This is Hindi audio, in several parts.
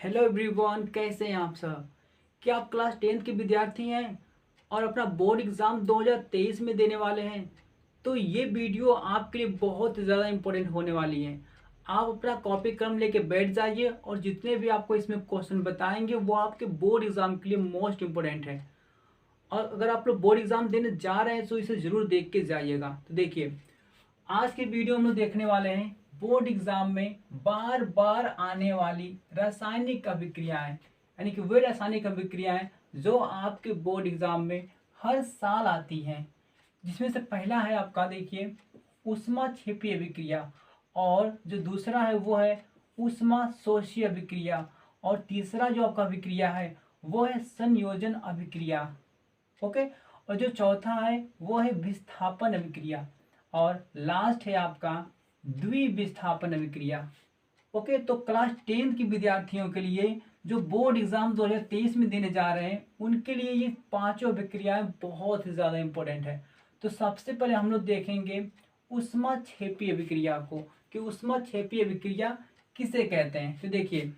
हेलो एवरीवन, कैसे हैं आप सब। क्या आप क्लास 10th के विद्यार्थी हैं और अपना बोर्ड एग्ज़ाम 2023 में देने वाले हैं? तो ये वीडियो आपके लिए बहुत ज़्यादा इम्पोर्टेंट होने वाली है। आप अपना कॉपी कलम लेके बैठ जाइए और जितने भी आपको इसमें क्वेश्चन बताएंगे वो आपके बोर्ड एग्ज़ाम के लिए मोस्ट इम्पोर्टेंट है। और अगर आप लोग बोर्ड एग्ज़ाम देने जा रहे हैं तो इसे ज़रूर देख के जाइएगा। तो देखिए, आज के वीडियो में देखने वाले हैं बोर्ड एग्जाम में बार बार आने वाली रासायनिक अभिक्रियाएं, यानी कि वे रासायनिक अभिक्रियाएं जो आपके बोर्ड एग्जाम में हर साल आती हैं। जिसमें से पहला है आपका, देखिए, ऊष्मा क्षेपी अभिक्रिया, और जो दूसरा है वो है ऊष्मा शोषी अभिक्रिया, और तीसरा जो आपका अभिक्रिया है वो है संयोजन अभिक्रिया। ओके। और जो चौथा है वो है विस्थापन अभिक्रिया, और लास्ट है आपका द्विविस्थापन अभिक्रिया। ओके। तो क्लास 10 के विद्यार्थियों के लिए जो बोर्ड एग्जाम 2023 में देने जा रहे हैं उनके लिए ये पांचों अभिक्रियाएं बहुत ही ज़्यादा इम्पोर्टेंट है। तो सबसे पहले हम लोग देखेंगे ऊष्मा क्षेपी अभिक्रिया को, कि ऊष्मा क्षेपी अभिक्रिया किसे कहते हैं। तो देखिए,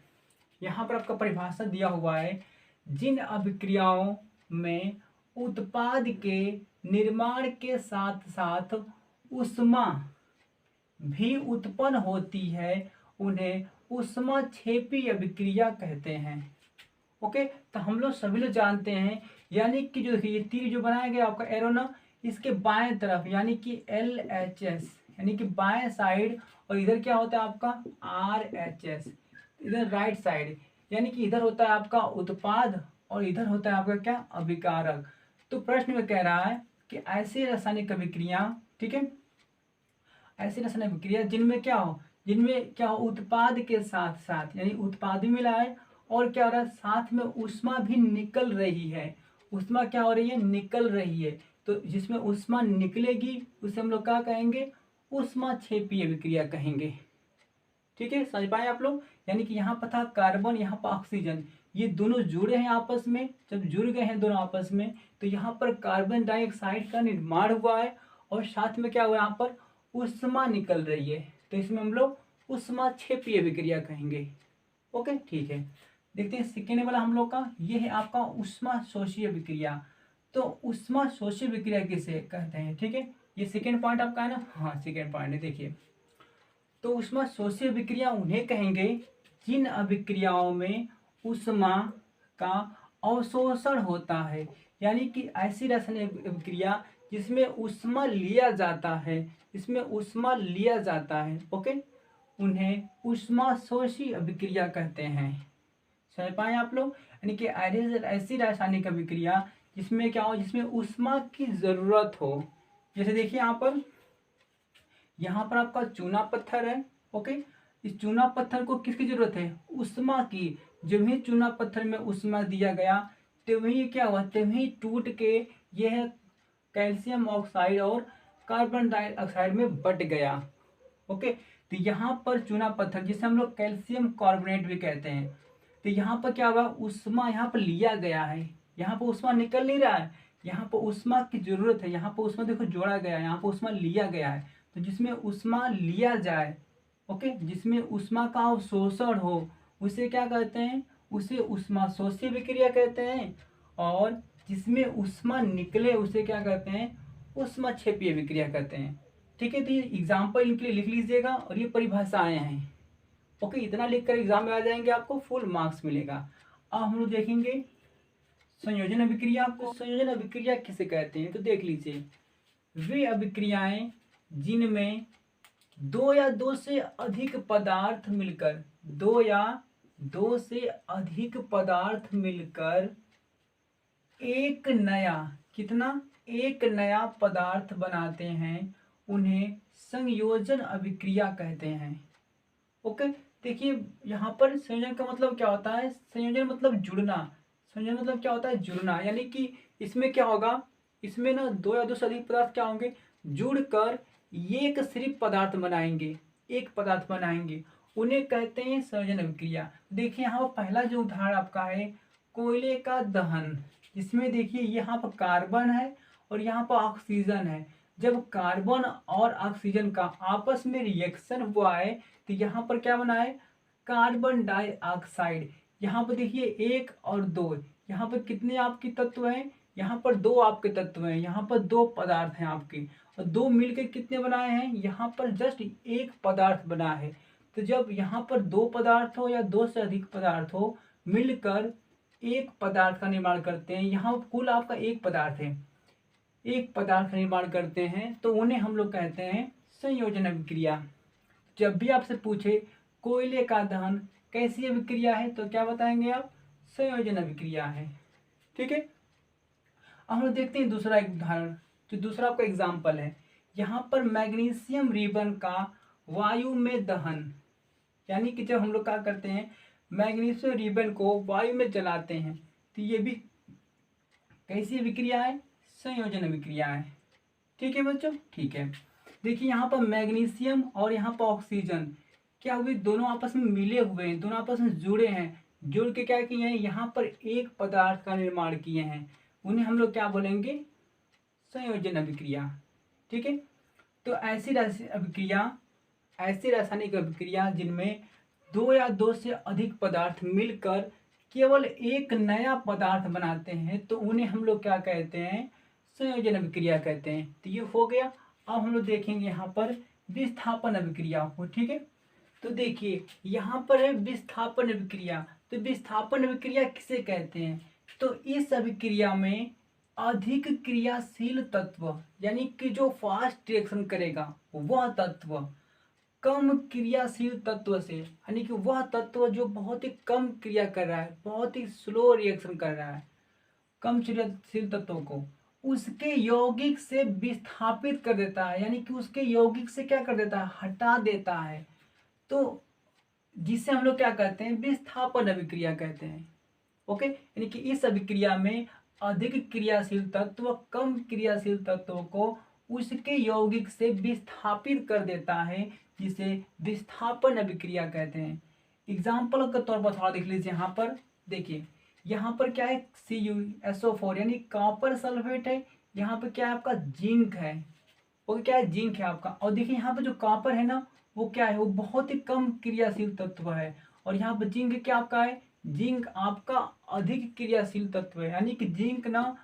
यहाँ पर आपका परिभाषा दिया हुआ है, जिन अभिक्रियाओं में उत्पाद के निर्माण के साथ साथ ऊष्मा भी उत्पन्न होती है उन्हें ऊष्मा क्षेपी अभिक्रिया कहते हैं। ओके। तो हम लोग सभी लोग जानते हैं, यानी कि जो ये तीर जो बनाया गया आपका एरो ना, इसके बाएं तरफ यानी कि LHS, यानी कि बाएं साइड, और इधर क्या होता है आपका RHS, इधर राइट साइड, यानी कि इधर होता है आपका उत्पाद और इधर होता है आपका क्या, अभिकारक। तो प्रश्न में कह रहा है कि ऐसी रासायनिक अभिक्रिया, ठीक है, ऐसी रासायनिक अभिक्रिया जिनमें क्या हो, उत्पाद के साथ साथ, यानी उत्पाद भी मिला है और क्या हो रहा है, साथ में ऊष्मा भी निकल रही है। ऊष्मा क्या हो रही है, निकल रही है। तो जिसमें ऊष्मा निकलेगी उसे हम लोग क्या कहेंगे, ऊष्मा क्षेपी अभिक्रिया कहेंगे। ठीक है, समझ पाए आप लोग। यानी कि यहाँ पर था कार्बन, यहाँ पर ऑक्सीजन, ये दोनों जुड़े हैं आपस में। जब जुड़ गए हैं दोनों आपस में तो यहाँ पर कार्बन डाइऑक्साइड का निर्माण हुआ है और साथ में क्या हुआ, यहाँ पर ऊष्मा निकल रही है। तो इसमें हम लोग ऊष्मा क्षेपी अभिक्रिया कहेंगे। ओके, ठीक है। देखते हैं सेकेंड वाला हम लोग का, ये है आपका ऊष्मा शोषी अभिक्रिया। तो ऊष्मा शोषी अभिक्रिया किसे कहते हैं, ठीक है, ये सेकेंड पॉइंट आपका है ना। हाँ, सेकेंड पॉइंट है। देखिए, तो ऊष्मा शोषी अभिक्रिया उन्हें कहेंगे जिन अभिक्रियाओं में ऊष्मा का अवशोषण होता है, यानी कि ऐसी रासायनिक अभिक्रिया जिसमें ऊष्मा लिया जाता है, इसमें ऊष्मा लिया जाता है। ओके, उन्हें ऊष्मा शोषी अभिक्रिया कहते हैं। समझ पाए आप लोग। यानी कि ऐसी रासायनिक अभिक्रिया जिसमें क्या हो, जिसमें ऊष्मा की जरूरत हो। जैसे देखिए यहाँ पर आपका चूना पत्थर है। ओके, इस चूना पत्थर को किसकी जरूरत है, ऊष्मा की। जब ही चूना पत्थर में ऊष्मा दिया गया तभी क्या हुआ, तभी टूट के यह कैल्शियम ऑक्साइड और कार्बन डाइऑक्साइड में बट गया। ओके, तो यहाँ पर चूना पत्थर जिसे हम लोग कैल्शियम कार्बोनेट भी कहते हैं, तो यहाँ पर क्या हुआ, ऊष्मा यहाँ पर लिया गया है। यहाँ पर ऊष्मा निकल नहीं रहा है, यहाँ पर ऊष्मा की जरूरत है। यहाँ पर ऊष्मा देखो जोड़ा गया है, यहाँ पर ऊष्मा लिया गया है। तो जिसमें ऊष्मा लिया जाए, ओके, जिसमें ऊष्मा का अवशोषण हो उसे क्या कहते हैं, उसे ऊष्मा शोषी विक्रिया कहते हैं। और जिसमें ऊष्मा निकले उसे क्या कहते हैं, ऊष्मा क्षेपीय विक्रिया कहते हैं। ठीक है, तो ये एग्जाम्पल इनके लिए लिख लीजिएगा और ये परिभाषाएं हैं। ओके, इतना लिखकर एग्जाम में आ जाएंगे, आपको फुल मार्क्स मिलेगा। अब हम लोग देखेंगे संयोजन अभिक्रिया। आपको संयोजन अभिक्रिया किसे कहते हैं, तो देख लीजिए, वे अभिक्रियाएं जिनमें दो या दो से अधिक पदार्थ मिलकर, दो या दो से अधिक पदार्थ मिलकर एक नया, कितना, एक नया पदार्थ बनाते हैं, उन्हें संयोजन अभिक्रिया कहते हैं। ओके, देखिए यहाँ पर संयोजन का मतलब क्या होता है, संयोजन मतलब जुड़ना। संयोजन मतलब क्या होता है, जुड़ना। यानी कि इसमें क्या होगा, इसमें ना दो या दो से अधिक पदार्थ क्या होंगे, जुड़कर एक सिर्फ पदार्थ बनाएंगे, एक पदार्थ बनाएंगे, उन्हें कहते हैं संयोजन अभिक्रिया। देखिए यहाँ पर पहला जो उदाहरण आपका है कोयले का दहन, जिसमें देखिए यहाँ पर कार्बन है और यहाँ पर ऑक्सीजन है। जब कार्बन और ऑक्सीजन का आपस में रिएक्शन हुआ है तो यहाँ पर क्या बना है, कार्बन डाइऑक्साइड। यहाँ पर देखिए 1 और 2, यहाँ पर कितने आपके तत्व हैं, यहाँ पर 2 आपके तत्व हैं, यहाँ पर 2 पदार्थ हैं आपके, और 2 मिलकर कितने बनाए हैं, यहाँ पर जस्ट 1 पदार्थ बना है। तो जब यहाँ पर 2 पदार्थ हो या 2 से अधिक पदार्थ हो मिलकर एक पदार्थ का निर्माण करते हैं, यहाँ कुल आपका 1 पदार्थ है, एक पदार्थ का निर्माण करते हैं, तो उन्हें हम लोग कहते हैं संयोजन अभिक्रिया। जब भी आपसे पूछे कोयले का दहन कैसी अभिक्रिया है, तो क्या बताएंगे आप, संयोजन अभिक्रिया है। ठीक है, अब हम लोग देखते हैं दूसरा एक उदाहरण, जो दूसरा आपका एग्जाम्पल है। यहाँ पर मैग्नीशियम रिबन का वायु में दहन, यानी कि जब हम लोग क्या करते हैं, मैग्नीशियम रिबन को वायु में जलाते हैं, तो ये भी कैसी अभिक्रिया है, संयोजन अभिक्रिया है। ठीक है बच्चों, ठीक है। देखिए यहाँ पर मैग्नीशियम और यहाँ पर ऑक्सीजन क्या हुए, दोनों आपस में मिले हुए हैं, दोनों आपस में जुड़े हैं, जुड़ के क्या किए हैं, यहाँ पर एक पदार्थ का निर्माण किए हैं, उन्हें हम लोग क्या बोलेंगे, संयोजन अभिक्रिया। ठीक है, तो ऐसी अभिक्रिया, ऐसी रासायनिक अभिक्रिया जिनमें 2 या 2 से अधिक पदार्थ मिलकर केवल एक नया पदार्थ बनाते हैं, तो उन्हें हम लोग क्या कहते हैं, संयोजन अभिक्रिया कहते हैं। तो ये हो गया। अब हम लोग देखेंगे यहाँ पर विस्थापन अभिक्रिया को। ठीक है, तो देखिए यहाँ पर है विस्थापन अभिक्रिया। तो विस्थापन अभिक्रिया किसे कहते हैं, तो इस अभिक्रिया में अधिक क्रियाशील तत्व, यानी कि जो फास्ट रिएक्शन करेगा वह तत्व कम क्रियाशील तत्व से, यानी कि वह तत्व जो बहुत ही कम क्रिया कर रहा है, बहुत ही स्लो रिएक्शन कर रहा है, कम क्रियाशील तत्वों को उसके यौगिक से विस्थापित कर देता है, यानी कि उसके यौगिक से क्या कर देता है, हटा देता है। तो जिसे हम लोग क्या कहते हैं, विस्थापन अभिक्रिया कहते हैं। ओके, यानी कि इस अभिक्रिया में अधिक क्रियाशील तत्व कम क्रियाशील तत्वों को उसके यौगिक से विस्थापित कर देता है, जिसे विस्थापन अभिक्रिया कहते हैं। एग्जाम्पल के तौर पर थोड़ा देख लीजिए। यहाँ पर देखिए, यहाँ पर क्या है, CuSO4 यानी कॉपर सल्फेट है, यहाँ पर क्या है आपका जिंक है, वो क्या है, जिंक है आपका। और देखिए यहाँ पर जो कॉपर है ना, वो क्या है, वो बहुत ही कम क्रियाशील तत्व है, और यहाँ पर जिंक क्या आपका है, जिंक आपका अधिक क्रियाशील तत्व है, यानी कि जिंक ना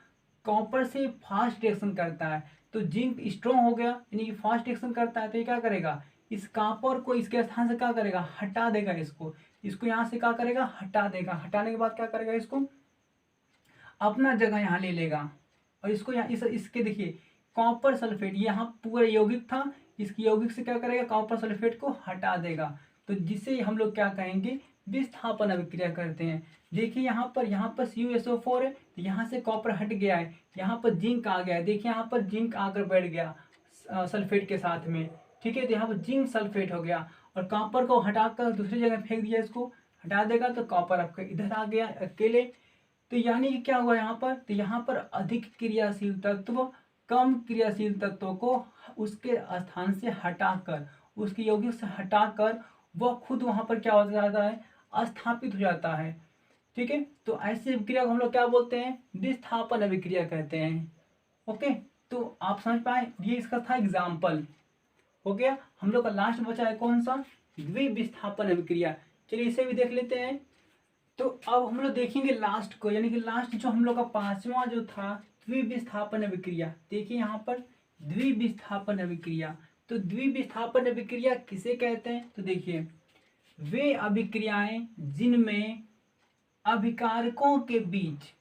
कॉपर से फास्ट रिएक्शन करता है। तो जिंक स्ट्रॉन्ग हो गया, यानी कि फास्ट रिएक्शन करता है, तो ये क्या करेगा, इस कॉपर को इसके स्थान से क्या करेगा, हटा देगा, इसको यहाँ से क्या करेगा, हटा देगा। हटाने के बाद क्या करेगा, इसको अपना जगह यहाँ ले लेगा, और इसको यहाँ इसके देखिए कॉपर सल्फेट यहाँ पूरा यौगिक था, इसकी यौगिक से क्या करेगा, कॉपर सल्फेट को हटा देगा। तो जिसे हम लोग क्या कहेंगे, विस्थापन अभिक्रिया करते हैं। देखिए यहाँ पर CuSO4 है, तो यहाँ से कॉपर हट गया है, यहाँ पर जिंक आ गया है। देखिए यहाँ पर जिंक आकर बैठ गया सल्फेट के साथ में। ठीक है, तो यहाँ पर जिंक सल्फेट हो गया, और कॉपर को हटाकर दूसरी जगह फेंक दिया, इसको हटा देगा, तो कॉपर आपका इधर आ गया अकेले। तो यानी कि क्या हुआ यहाँ पर, तो यहाँ पर अधिक क्रियाशील तत्व कम क्रियाशील तत्वों को उसके स्थान से हटाकर, उसके यौगिक से हटाकर वह खुद वहां पर क्या हो जाता है, स्थापित हो जाता है। ठीक है, तो ऐसी अभिक्रिया को हम लोग क्या बोलते हैं, विस्थापन अभिक्रिया कहते हैं। ओके, तो आप समझ पाए, ये इसका था एग्जाम्पल। हो गया, हम लोग का लास्ट बचा है कौन सा, द्विविस्थापन अभिक्रिया। चलिए इसे भी देख लेते हैं। तो अब हम लोग देखेंगे लास्ट को, यानी कि लास्ट जो हम लोग का 5वां जो था द्विविस्थापन अभिक्रिया। देखिए यहाँ पर द्विविस्थापन अभिक्रिया, तो द्विविस्थापन अभिक्रिया किसे कहते हैं, तो देखिए वे अभिक्रियाएं जिनमें अभिकारकों के बीच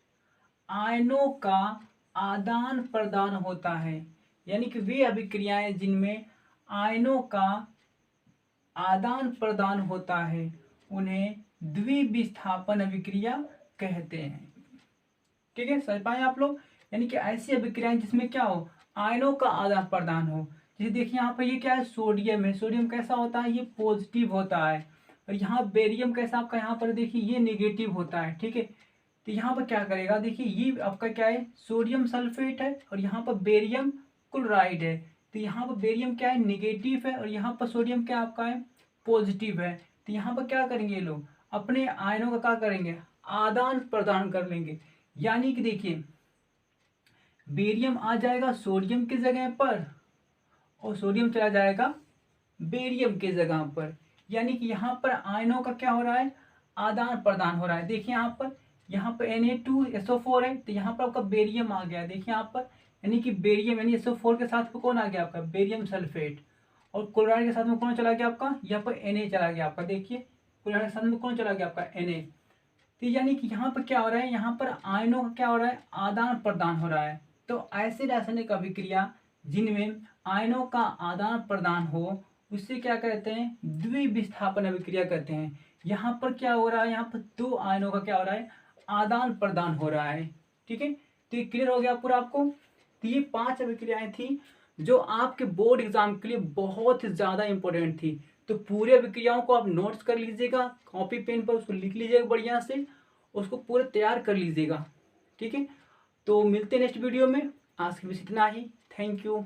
आयनों का आदान प्रदान होता है, यानी कि वे अभिक्रियाएं जिनमें आयनों का आदान प्रदान होता है, उन्हें द्विविस्थापन अभिक्रिया कहते हैं। ठीक है, समझ पाए आप लोग, यानी कि ऐसी अभिक्रियाएं जिसमें क्या हो, आयनों का आदान प्रदान हो। जैसे देखिए यहाँ पर ये क्या है, सोडियम है, सोडियम कैसा होता है, ये पॉजिटिव होता है, और यहाँ बेरियम कैसा आपका, यहाँ पर देखिए ये नेगेटिव होता है। ठीक है, तो यहाँ पर क्या करेगा, देखिए ये आपका क्या है, सोडियम सल्फेट है, और यहाँ पर बेरियम क्लोराइड है। तो यहाँ पर बेरियम क्या है, निगेटिव है, और यहाँ पर सोडियम क्या आपका है, पॉजिटिव है। तो यहाँ पर क्या करेंगे ये लोग, अपने आयनों का क्या करेंगे, आदान प्रदान कर लेंगे। यानी कि देखिए बेरियम आ जाएगा सोडियम की जगह पर, और सोडियम चला जाएगा बेरियम की जगह पर। यानी कि यहाँ पर आयनों का क्या हो रहा है, आदान प्रदान हो रहा है। देखिए यहाँ पर Na2SO4 है, तो यहाँ पर आपका बेरियम आ गया। देखिए यहाँ पर यानी कि बेरियम यानी SO4 के साथ में कौन आ गया आपका बेरियम सल्फेट, और क्लोराइड के साथ में कौन चला गया आपका यहाँ पर Na चला गया आपका। देखिए क्लोराइड के साथ में कौन चला गया आपका Na। तो यानी कि यहाँ पर क्या हो रहा है, यहाँ पर आयनों का क्या हो रहा है, आदान प्रदान हो रहा है। तो ऐसे रासायनिक अभिक्रिया जिनमें आयनों का आदान प्रदान हो उससे क्या कहते हैं, द्विविस्थापन अभिक्रिया कहते हैं। यहाँ पर क्या हो रहा है, यहाँ पर दो आयनों का क्या हो रहा है, आदान प्रदान हो रहा है। ठीक है, तो ये क्लियर हो गया पूरा आपको। तो ये 5 अभिक्रियाएं थी जो आपके बोर्ड एग्जाम के लिए बहुत ज्यादा इंपॉर्टेंट थी। तो पूरे अभिक्रियाओं को आप नोट्स कर लीजिएगा, कॉपी पेन पर उसको लिख लीजिएगा बढ़िया से, उसको पूरा तैयार कर लीजिएगा। ठीक है, तो मिलते हैं नेक्स्ट वीडियो में। आज के बस इतना ही। Thank you.